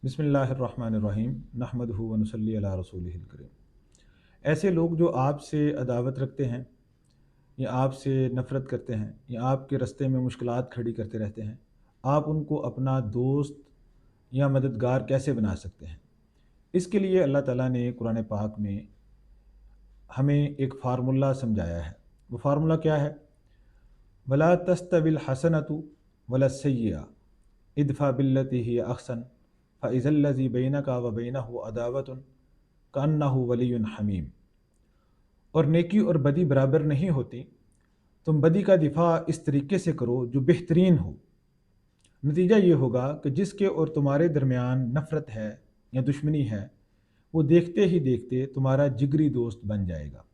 बिस्मिल्लाहिर्रहमानिर्रहीम नहमदुहु व नुसल्ली अला रसूलिहिल करीम। ऐसे लोग जो आपसे अदावत रखते हैं या आपसे नफ़रत करते हैं या आपके रास्ते में मुश्किलात खड़ी करते रहते हैं, आप उनको अपना दोस्त या मददगार कैसे बना सकते हैं? इसके लिए अल्लाह ताला ने कुरान पाक में हमें एक फ़ार्मूला समझाया है। वो फार्मूला क्या है? वला तस्तविल हसनतु वला सय्यिआ इदफ़ा बिल्लती हिय अहसन फ़इज़ल्लज़ी बैनका व बैनहु अदावतुन कअन्नहु वलियुन हमीम। और नेकी और बदी बराबर नहीं होती, तुम बदी का दिफा इस तरीके से करो जो बेहतरीन हो। नतीजा ये होगा कि जिसके और तुम्हारे दरमियान नफ़रत है या दुश्मनी है, वो देखते ही देखते तुम्हारा जिगरी दोस्त बन जाएगा।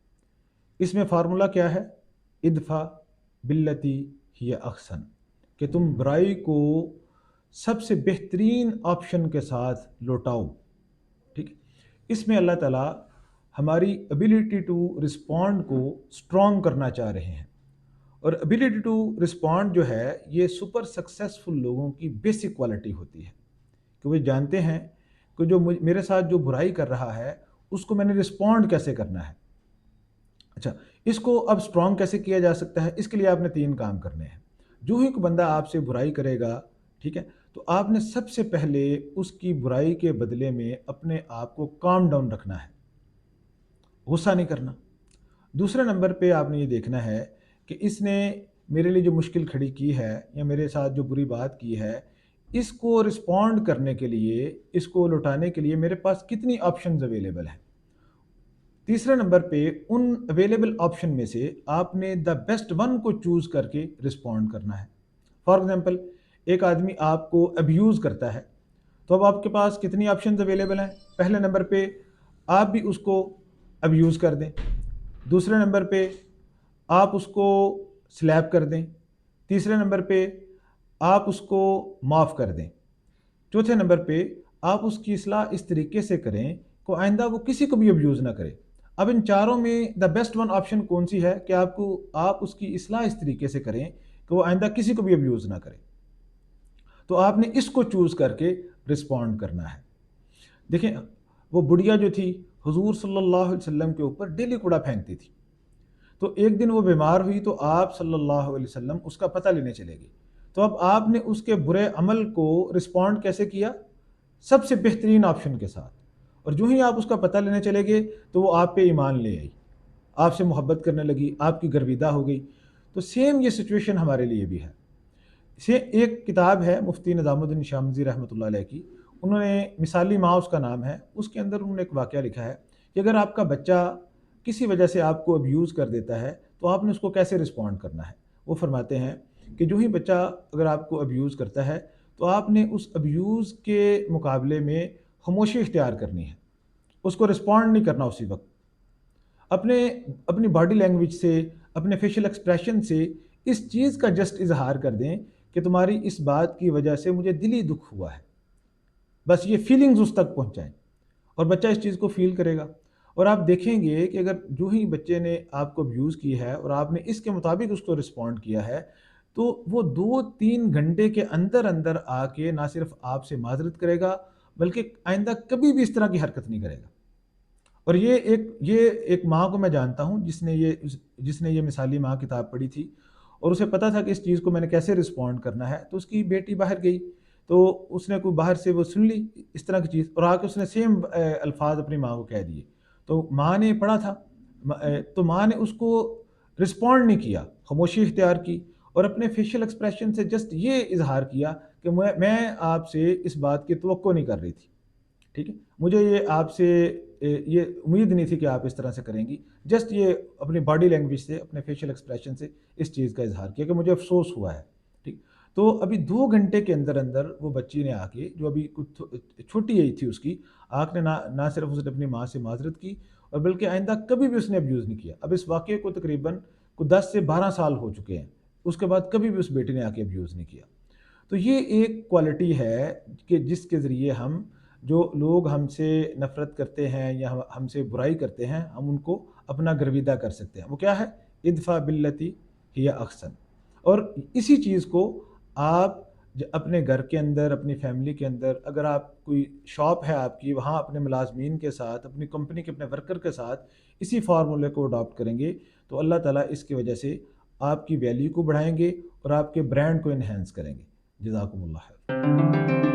इसमें फार्मूला क्या है? इदफ़ा बिल्लती हिय अहसन, कि तुम बुराई को सबसे बेहतरीन ऑप्शन के साथ लौटाओ। ठीक है, इसमें अल्लाह ताला हमारी एबिलिटी टू रिस्पॉन्ड को स्ट्रॉन्ग करना चाह रहे हैं। और एबिलिटी टू रिस्पॉन्ड जो है, ये सुपर सक्सेसफुल लोगों की बेसिक क्वालिटी होती है कि वे जानते हैं कि जो मेरे साथ जो बुराई कर रहा है उसको मैंने रिस्पॉन्ड कैसे करना है। अच्छा, इसको अब स्ट्रॉन्ग कैसे किया जा सकता है? इसके लिए आपने 3 काम करने हैं। जो ही कोई बंदा आपसे बुराई करेगा, ठीक है, तो आपने सबसे पहले उसकी बुराई के बदले में अपने आप को काम डाउन रखना है, गुस्सा नहीं करना। दूसरे नंबर पे आपने ये देखना है कि इसने मेरे लिए जो मुश्किल खड़ी की है या मेरे साथ जो बुरी बात की है, इसको रिस्पॉन्ड करने के लिए, इसको लौटाने के लिए मेरे पास कितनी ऑप्शंस अवेलेबल हैं। तीसरे नंबर पे उन अवेलेबल ऑप्शन में से आपने द बेस्ट वन को चूज़ करके रिस्पॉन्ड करना है। फॉर एग्जांपल, एक आदमी आपको अब्यूज़ करता है, तो अब आपके पास कितनी ऑप्शंस अवेलेबल हैं? पहले नंबर पे आप भी उसको अब्यूज़ कर दें, दूसरे नंबर पे आप उसको स्लैप कर दें, तीसरे नंबर पे आप उसको माफ़ कर दें, चौथे नंबर पे आप उसकी इस्लाह इस तरीके से करें कि आइंदा वो किसी को भी अब्यूज़ ना करे। अब इन चारों में द बेस्ट वन ऑप्शन कौन सी है कि आप उसकी इस्लाह इस तरीके से करें कि वो आइंदा किसी को भी अब्यूज़ ना करे। तो आपने इसको चूज़ करके रिस्पॉन्ड करना है। देखें, वो बुढ़िया जो थी हुजूर सल्लल्लाहु अलैहि वसल्लम के ऊपर डेली कूड़ा फेंकती थी। तो एक दिन वो बीमार हुई तो आप सल्लल्लाहु अलैहि वसल्लम उसका पता लेने चले गए। तो अब आपने उसके बुरे अमल को रिस्पॉन्ड कैसे किया? सबसे बेहतरीन ऑप्शन के साथ। और जो ही आप उसका पता लेने चले गए तो वो आप पे ईमान ले आई, आपसे मोहब्बत करने लगी, आपकी गर्विदा हो गई। तो सेम ये सिचुएशन हमारे लिए भी है। से एक किताब है मुफ्ती निज़ामुद्दीन शामज़ी रहमतुल्लाह अलैह की, उन्होंने मिसाली माँ उसका नाम है, उसके अंदर उन्होंने एक वाक़या लिखा है कि अगर आपका बच्चा किसी वजह से आपको अब्यूज़ कर देता है तो आपने उसको कैसे रिस्पॉन्ड करना है। वो फरमाते हैं कि जो ही बच्चा अगर आपको अब्यूज़ करता है तो आपने उस अब्यूज़ के मुकाबले में खामोशी इख्तियार करनी है, उसको रिस्पॉन्ड नहीं करना उसी वक्त। अपने अपनी बॉडी लैंग्वेज से, अपने फेशियल एक्सप्रेशन से इस चीज़ का जस्ट इजहार कर दें कि तुम्हारी इस बात की वजह से मुझे दिली दुख हुआ है। बस ये फीलिंग्स उस तक पहुंचाएं और बच्चा इस चीज़ को फील करेगा। और आप देखेंगे कि अगर जो ही बच्चे ने आपको अब्यूज़ की है और आपने इसके मुताबिक उसको रिस्पॉन्ड किया है, तो वो 2-3 घंटे के अंदर अंदर आके ना सिर्फ आपसे माजरत करेगा, बल्कि आइंदा कभी भी इस तरह की हरकत नहीं करेगा। और ये एक माँ को मैं जानता हूँ जिसने ये मिसाली माँ किताब पढ़ी थी और उसे पता था कि इस चीज़ को मैंने कैसे रिस्पॉन्ड करना है। तो उसकी बेटी बाहर गई, तो उसने कोई बाहर से वो सुन ली इस तरह की चीज़ और आके उसने सेम अल्फाज अपनी माँ को कह दिए। तो माँ ने पढ़ा था, तो माँ ने उसको रिस्पॉन्ड नहीं किया, खामोशी इख्तियार की और अपने फेशियल एक्सप्रेशन से जस्ट ये इजहार किया कि मैं आपसे इस बात की तवक्को नहीं कर रही थी। ठीक है, मुझे ये आपसे ये उम्मीद नहीं थी कि आप इस तरह से करेंगी। जस्ट ये अपनी बॉडी लैंग्वेज से, अपने फेशियल एक्सप्रेशन से इस चीज़ का इजहार किया कि मुझे अफसोस हुआ है। ठीक, तो अभी 2 घंटे के अंदर अंदर वो बच्ची ने आके, जो अभी कुछ छोटी एज थी उसकी, आके ना सिर्फ उसने अपनी माँ से माजरत की और बल्कि आइंदा कभी भी उसने अब्यूज़ नहीं किया। अब इस वाक़े को तकरीबन 10 से 12 साल हो चुके हैं, उसके बाद कभी भी उस बेटी ने आके अब्यूज़ नहीं किया। तो ये एक क्वालिटी है कि जिसके ज़रिए हम, जो लोग हमसे नफ़रत करते हैं या हमसे बुराई करते हैं, हम उनको अपना गर्विदा कर सकते हैं। वो क्या है? इदफ़ा बिल्लती हिय अहसन। اور اسی چیز کو آپ اپنے گھر کے اندر، اپنی فیملی کے اندر، اگر آپ کوئی شاپ ہے آپ کی، وہاں اپنے ملازمین کے ساتھ، اپنی کمپنی کے اپنے ورکر کے ساتھ اسی فارمولے کو اڈاپٹ کریں گے تو اللہ تعالیٰ اس کی وجہ سے آپ کی ویلیو کو بڑھائیں گے اور آپ کے برانڈ کو انہینس کریں گے۔ جزاکم اللہ خیر۔